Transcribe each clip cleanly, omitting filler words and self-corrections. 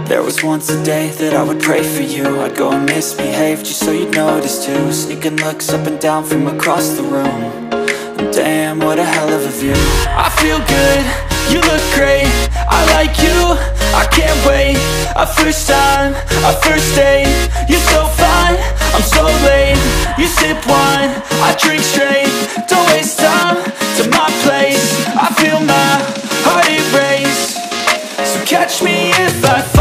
There was once a day that I would pray for you. I'd go and misbehave just so you'd notice too. Sneaking looks up and down from across the room. And damn, what a hell of a view. I feel good, you look great, I like you, I can't wait. A first time, a first date, you're so fine, I'm so late. You sip wine, I drink straight, don't waste time to my place. I feel my heart erase, so catch me if I fall.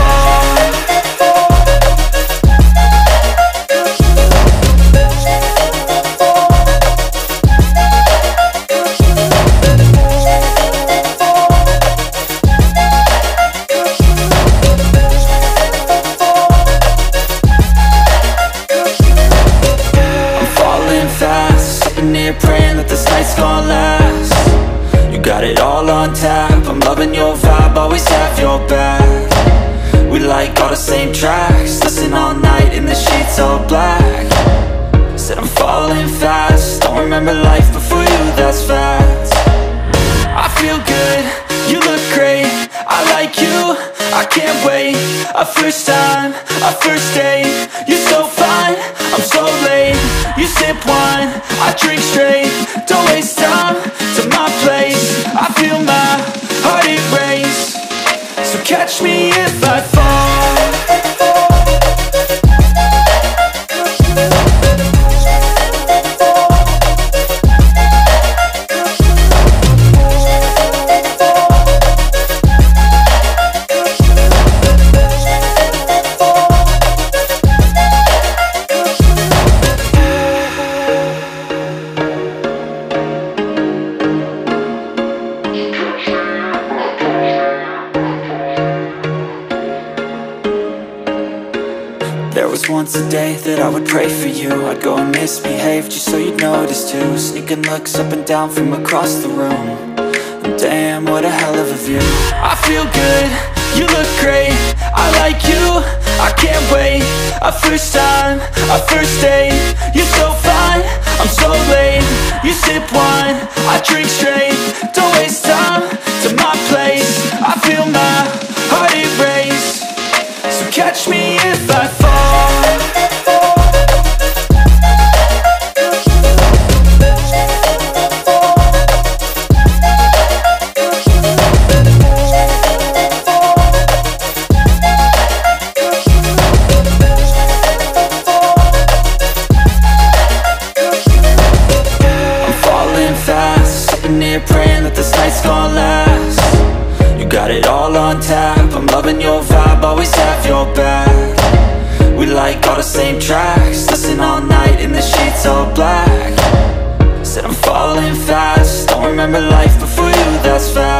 Praying that this night's gonna last. You got it all on tap, I'm loving your vibe, always have your back. We like all the same tracks, listen all night in the sheets all black. Said I'm falling fast, don't remember life before you, that's fact. I feel good, you look great, I like you, I can't wait. A first time, a first date, you're so fine, I'm so late. You sip wine, I drink straight, don't waste time to my place. I feel my heart erase, so catch me if I fall. There was once a day that I would pray for you. I'd go and misbehave just so you'd notice too. Sneaking looks up and down from across the room. And damn, what a hell of a view. I feel good, you look great, I like you, I can't wait. A first time, a first date, you're so fine, I'm so late. You sip wine, I drink straight, don't waste time to my place. I feel my heart erase, so catch me if I fall. Praying that this night's gonna last. You got it all on tap, I'm loving your vibe, always have your back. We like all the same tracks, listen all night in the sheets all black. Said I'm falling fast, don't remember life before you, that's fact.